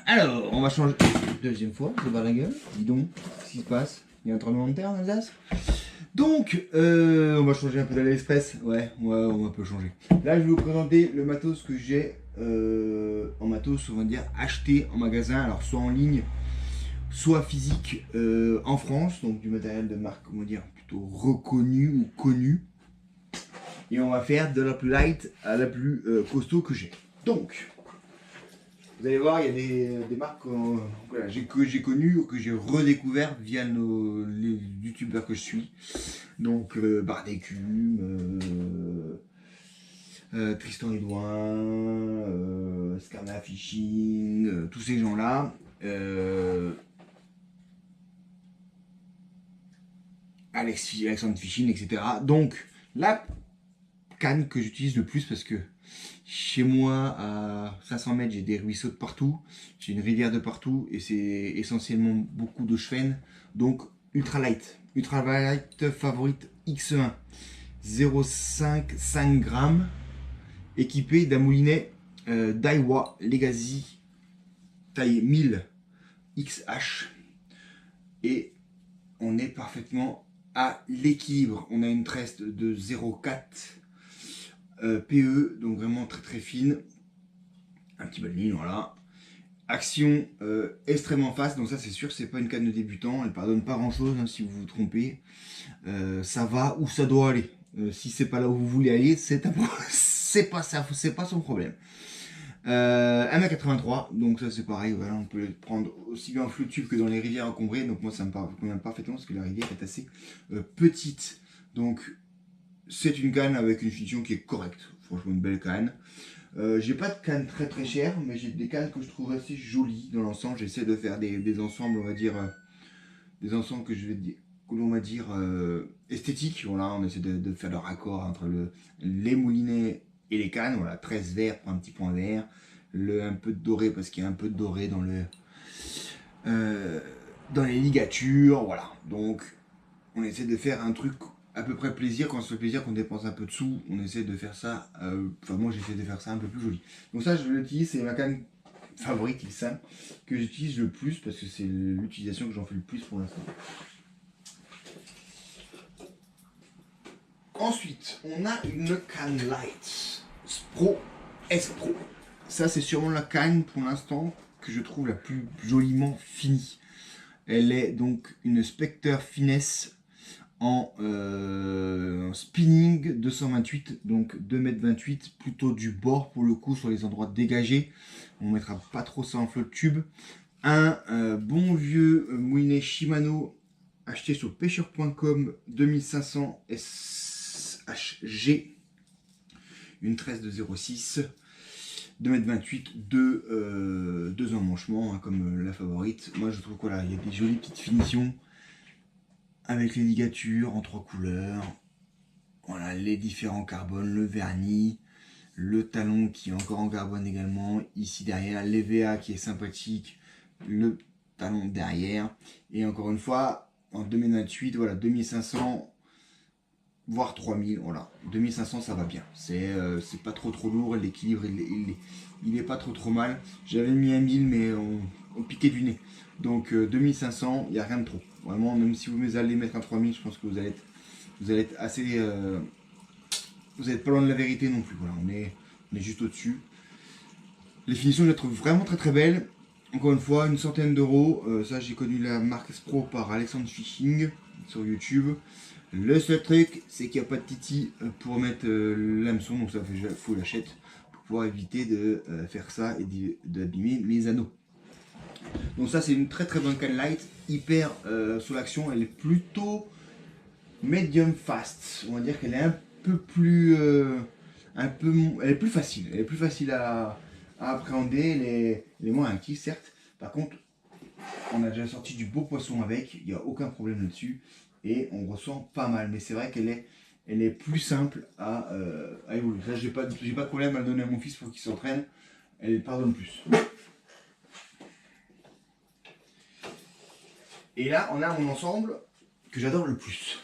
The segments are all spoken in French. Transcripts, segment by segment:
Alors, on va changer. Deuxième fois, c'est pas la gueule. Dis donc, qu'est-ce qui se passe? Il y a un tremblement de terre en Alsace? Donc, on va changer un peu d'AliExpress. Ouais, on va un peu changer. Là, je vais vous présenter le matos que j'ai en matos, on va dire, acheté en magasin. Alors, soit en ligne, soit physique en France. Donc, du matériel de marque, comment dire, plutôt reconnu ou connu. Et on va faire de la plus light à la plus costaud que j'ai. Donc, vous allez voir, il y a des marques voilà, que j'ai connues ou que j'ai redécouvertes via les youtubeurs que je suis. Donc, Bardécume, Tristan Edouin, Scarna Fishing, tous ces gens-là. Alexandre Fishing, etc. Donc, la canne que j'utilise le plus parce que chez moi, à 500 mètres, j'ai des ruisseaux de partout, j'ai une rivière de partout et c'est essentiellement beaucoup d'eau chevenne. Donc, ultra light favorite X1, 0,5 5 grammes, équipé d'un moulinet Daiwa Legacy taille 1000 XH. Et on est parfaitement à l'équilibre. On a une tresse de 0,4 PE, donc vraiment très très fine. Un petit bas de ligne, voilà. Action extrêmement fast, donc ça c'est sûr, c'est pas une canne de débutant, elle pardonne pas grand chose si vous vous trompez. Ça va où ça doit aller. Si c'est pas là où vous voulez aller, c'est pas ça, c'est pas son problème. 1m83, donc ça c'est pareil, voilà, on peut le prendre aussi bien en flot tube que dans les rivières encombrées, donc moi ça me convient parfaitement parce que la rivière est assez petite. Donc c'est une canne avec une finition qui est correcte, franchement une belle canne. J'ai pas de canne très très chère, mais j'ai des cannes que je trouve assez jolies dans l'ensemble. J'essaie de faire des ensembles, on va dire, des ensembles que l'on va dire esthétiques. Voilà, on essaie de faire le raccord entre les moulinets et les cannes. Voilà, 13 verts pour un petit point vert, un peu de doré parce qu'il y a un peu de doré dans les ligatures. Voilà, donc on essaie de faire un truc à peu près plaisir. Quand on se fait plaisir, qu'on dépense un peu de sous, on essaie de faire ça, enfin moi j'essaie de faire ça un peu plus joli. Donc ça je l'utilise, c'est ma canne favorite, il simple, que j'utilise le plus parce que c'est l'utilisation que j'en fais le plus pour l'instant. Ensuite, on a une canne light Pro S Pro. Ça c'est sûrement la canne pour l'instant que je trouve la plus joliment finie. Elle est donc une Spectre Finesse en spinning 228, donc 2,28 m, plutôt du bord pour le coup sur les endroits dégagés. On mettra pas trop ça en flot de tube. Un bon vieux moulinet Shimano acheté sur pêcheur.com 2500 SHG, une tresse de 0,6, 2,28 m, deux emmanchements hein, comme la favorite. Moi je trouve qu'il voilà, y a des jolies petites finitions avec les ligatures en 3 couleurs, voilà, les différents carbones, le vernis, le talon qui est encore en carbone également, ici derrière, l'EVA qui est sympathique, le talon derrière, et encore une fois, en 2028, voilà, 2500, voire 3000, voilà, 2500 ça va bien, c'est pas trop lourd, l'équilibre il est pas trop mal, j'avais mis un 1000 mais on piquait du nez, donc 2500, il n'y a rien de trop. Vraiment, même si vous allez mettre un 3000, je pense que vous allez être assez... vous n'êtes pas loin de la vérité non plus. Voilà, on est juste au-dessus. Les finitions, je les trouve vraiment très très belles. Encore une fois, une centaine d'euros. Ça, j'ai connu la marque S-Pro par Alexandre Fishing sur YouTube. Le seul truc, c'est qu'il n'y a pas de titi pour mettre l'hameçon. Donc ça, il faut l'acheter pour pouvoir éviter de faire ça et d'abîmer les anneaux. Donc ça c'est une très très bonne canne light, hyper sous l'action, elle est plutôt medium fast, on va dire qu'elle est un peu plus elle est plus facile à appréhender, elle est moins active certes, par contre on a déjà sorti du beau poisson avec, il n'y a aucun problème là-dessus et on ressent pas mal, mais c'est vrai qu'elle est plus simple à évoluer. Là j'ai pas de problème à le donner à mon fils pour qu'il s'entraîne, elle pardonne plus. Et là, on a mon ensemble que j'adore le plus.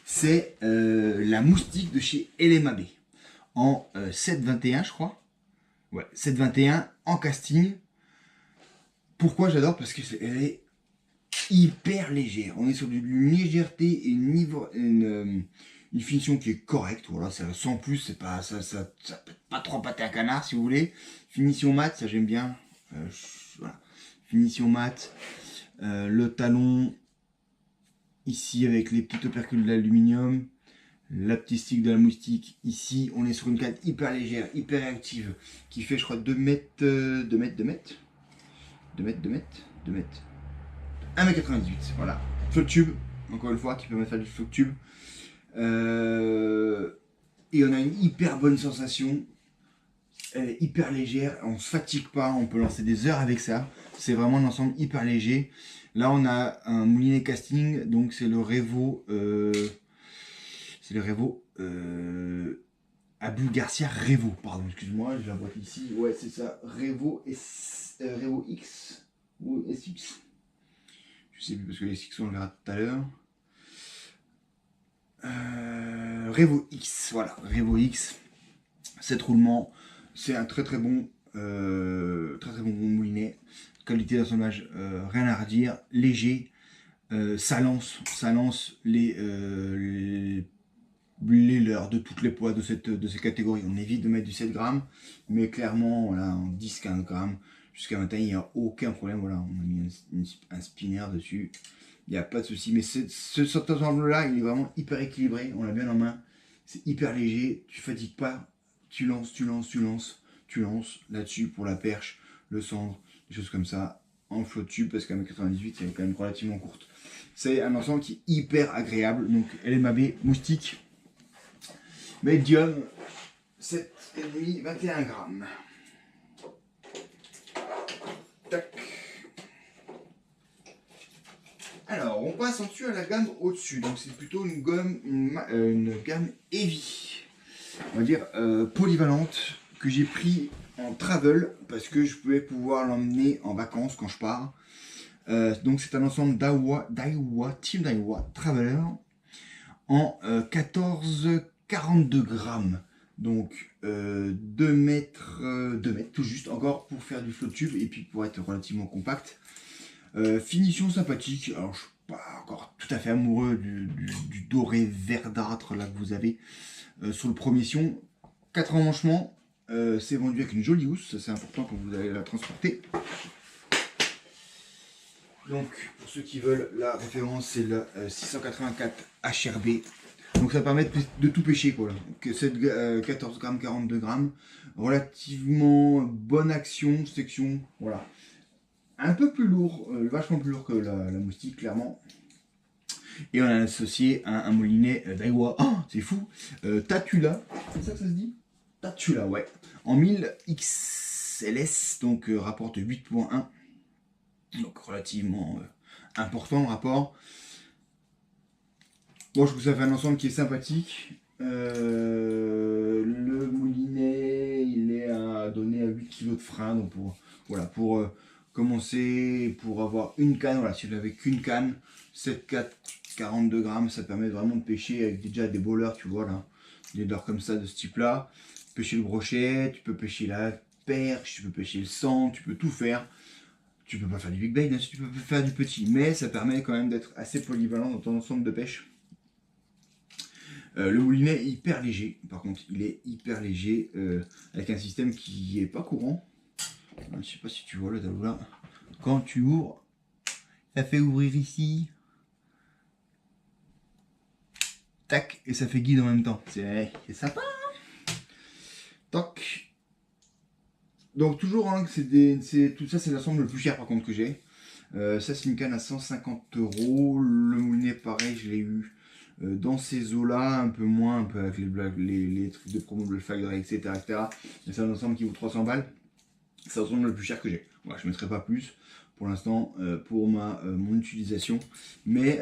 C'est la moustique de chez LMAB. En 7,21 je crois. Ouais, 7,21 en casting. Pourquoi j'adore? Parce qu'elle est hyper légère. On est sur d'une légèreté et une finition qui est correcte. Voilà, ça, sans plus, c'est pas ça peut pas trop pâté à canard si vous voulez. Finition mat, ça j'aime bien. Voilà. Finition mat. Le talon ici avec les petits opercules d'aluminium. La petite stick de la moustique. Ici, on est sur une canne hyper légère, hyper réactive, qui fait, je crois, 2 mètres. 1m98, voilà. Float tube, encore une fois, qui permet de faire du float tube. Et on a une hyper bonne sensation. Elle est hyper légère, on ne se fatigue pas, on peut lancer des heures avec ça. C'est vraiment un ensemble hyper léger. Là, on a un moulinet casting, donc c'est le Revo. Abou Garcia Revo, pardon, excuse-moi, j'ai la boîte ici. Ouais, c'est ça, Revo X ou SX. Je sais plus parce que les SX on le verra tout à l'heure. Revo X, voilà, Revo X. 7 roulements, c'est un très bon moulinet. Qualité d'assemblage, rien à redire, léger. Ça lance les leurres de toutes les poids de ces catégories. On évite de mettre du 7 grammes, mais clairement, voilà, en 10-15 grammes, jusqu'à maintenant, il n'y a aucun problème. Voilà, on a mis un spinner dessus, il n'y a pas de souci. Mais cet ensemble-là, il est vraiment hyper équilibré, on l'a bien en main, c'est hyper léger, tu fatigues pas, tu lances là-dessus pour la perche, le cendre, des choses comme ça, en float tube, parce qu'à 1m98, elle est quand même relativement courte. C'est un ensemble qui est hyper agréable, donc LMAB moustique. Medium, 7,5, 21 grammes. Tac. Alors, on passe ensuite à la gamme au-dessus. Donc, c'est plutôt une gamme heavy. On va dire polyvalente, que j'ai pris en travel parce que je pouvais pouvoir l'emmener en vacances quand je pars. Donc, c'est un ensemble Team Daiwa Traveler en 42 grammes. Donc 2 mètres tout juste, encore pour faire du float tube et puis pour être relativement compact. Finition sympathique. Alors je suis pas encore tout à fait amoureux du doré verdâtre là que vous avez sur le premier sion. 4 emmanchements. C'est vendu avec une jolie housse, c'est important quand vous allez la transporter. Donc pour ceux qui veulent, la référence c'est le 684 HRB. Donc ça permet de tout pêcher quoi. Donc 14 grammes, 42 grammes. Relativement bonne action, section, voilà. Un peu plus lourd, vachement plus lourd que la moustique clairement. Et on a associé un moulinet Daiwa, oh, c'est fou, Tatula, c'est ça que ça se dit? Tatula, ouais. En 1000 XLS, donc rapporte 8.1. Donc relativement important le rapport. Bon, je trouve que ça fait un ensemble qui est sympathique. Le moulinet, il est donné à 8 kg de frein. Donc pour commencer, pour avoir une canne, voilà, si vous n'avez qu'une canne, 7,4, 42 grammes, ça permet vraiment de pêcher avec déjà des bowlers, tu vois là, des leurres comme ça de ce type-là. Pêcher le brochet, tu peux pêcher la perche, tu peux pêcher le sang, tu peux tout faire. Tu peux pas faire du big bait, tu peux faire du petit, mais ça permet quand même d'être assez polyvalent dans ton ensemble de pêche. Le moulinet est hyper léger, par contre il est hyper léger avec un système qui est pas courant. Je sais pas si tu vois le tableau là. Quand tu ouvres, ça fait ouvrir ici. Tac, et ça fait guide en même temps. C'est sympa. Toc. Donc toujours, hein, tout ça c'est l'ensemble le plus cher par contre que j'ai. Ça c'est une canne à 150 €. Le moulinet pareil, je l'ai eu dans ces eaux là, un peu moins, un peu avec les trucs de promo de Flag, etc. Mais c'est un ensemble qui vaut 300 balles. C'est l'ensemble le plus cher que j'ai. Voilà, je ne mettrai pas plus pour l'instant pour mon utilisation. Mais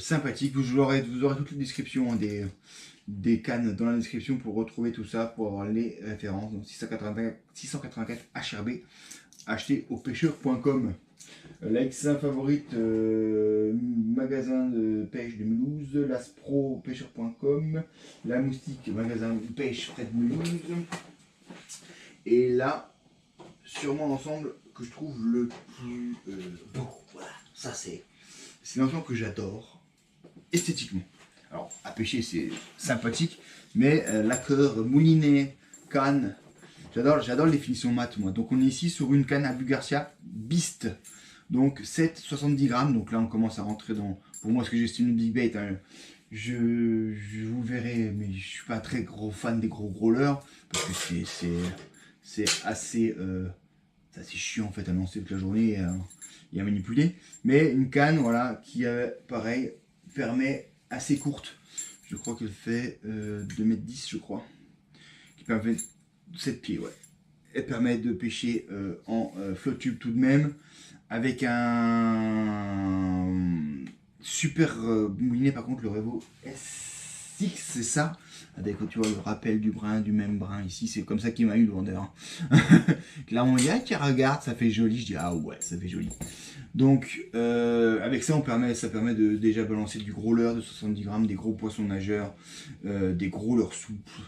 sympathique, vous aurez toutes les descriptions hein, des cannes dans la description pour retrouver tout ça, pour avoir les références. Donc 684 HRB, acheté au pêcheur.com. L'ex favorite magasin de pêche de Mulhouse, l'Aspro pêcheur.com, la moustique magasin de pêche près de Mulhouse. Et là, sûrement l'ensemble que je trouve le plus beau. Voilà, ça c'est l'ensemble que j'adore esthétiquement. Alors, à pêcher, c'est sympathique, mais l'acteur, moulinet, canne, j'adore les finitions mat, moi. Donc, on est ici sur une canne Abu Garcia Beast. Donc, 7,70 grammes. Donc là, on commence à rentrer dans, pour moi, ce que j'estime le big bait. Hein. Je vous verrai, mais je suis pas très gros fan des gros growlers, parce que c'est assez chiant, en fait, à lancer toute la journée et à manipuler. Mais une canne, voilà, qui, pareil, permet assez courte, je crois qu'elle fait 2,10 m, je crois, qui permet 7 pieds, ouais. Elle permet de pêcher en float tube tout de même, avec un super moulinet. Par contre, le Revo S6, c'est ça, avec, tu vois, le rappel du brin, du même brin ici, c'est comme ça qu'il m'a eu le vendeur. Là on dit, ah tiens regarde, ça fait joli, je dis ah ouais, ça fait joli. Donc avec ça, ça permet de déjà balancer du gros leurre de 70 grammes, des gros poissons nageurs, des gros leurres souples,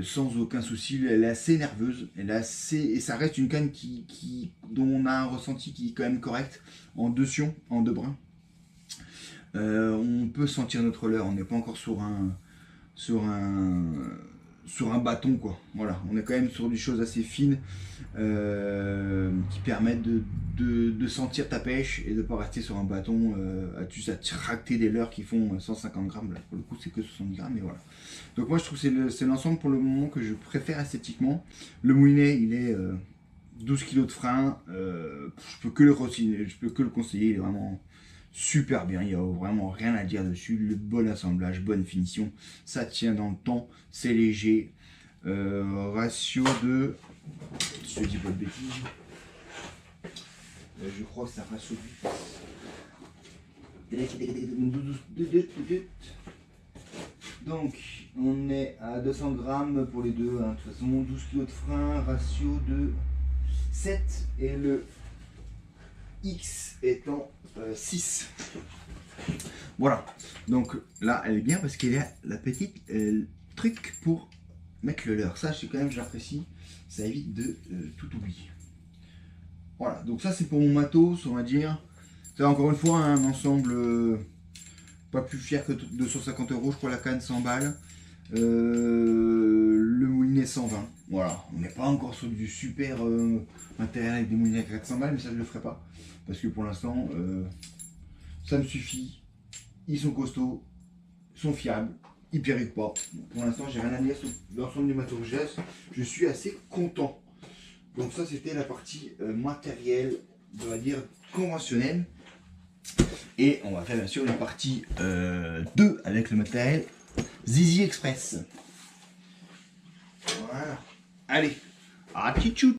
sans aucun souci. Elle est assez nerveuse, et ça reste une canne dont on a un ressenti qui est quand même correct, en 2 sions, en 2 brins. On peut sentir notre leurre, on n'est pas encore sur un bâton, quoi. Voilà, on est quand même sur des choses assez fines qui permettent de sentir ta pêche et de ne pas rester sur un bâton à tracter des leurres qui font 150 grammes. Là, pour le coup, c'est que 70 grammes, mais voilà. Donc moi, je trouve que c'est l'ensemble pour le moment que je préfère esthétiquement. Le moulinet, il est 12 kg de frein. Je peux que le conseiller, il est vraiment super bien, il n'y a vraiment rien à dire dessus. Le bon assemblage, bonne finition, ça tient dans le temps, c'est léger. Ratio de, je dis pas de bêtises, je crois que c'est un ratio de... Donc on est à 200 grammes pour les deux, hein. De toute façon 12 kg de frein, ratio de 7, et le X étant 6. Voilà, donc là elle est bien parce qu'elle a la petite truc pour mettre le leurre. Ça, quand même, j'apprécie, ça évite de tout oublier. Voilà, donc ça c'est pour mon matos, on va dire. C'est encore une fois un ensemble pas plus cher que 250 €, je crois, la canne 100 balles. Le moulinet 120. Voilà, on n'est pas encore sur du super matériel avec des moulinets à 400 balles, mais ça je le ferai pas. Parce que pour l'instant, ça me suffit. Ils sont costauds, ils sont fiables, ils périclent pas. Pour l'instant, j'ai rien à dire sur l'ensemble du matos que j'ai. Je suis assez content. Donc ça, c'était la partie matérielle, on va dire conventionnelle. Et on va faire bien sûr la partie 2 avec le matériel Zizi Express. Voilà. Allez, à petit chou.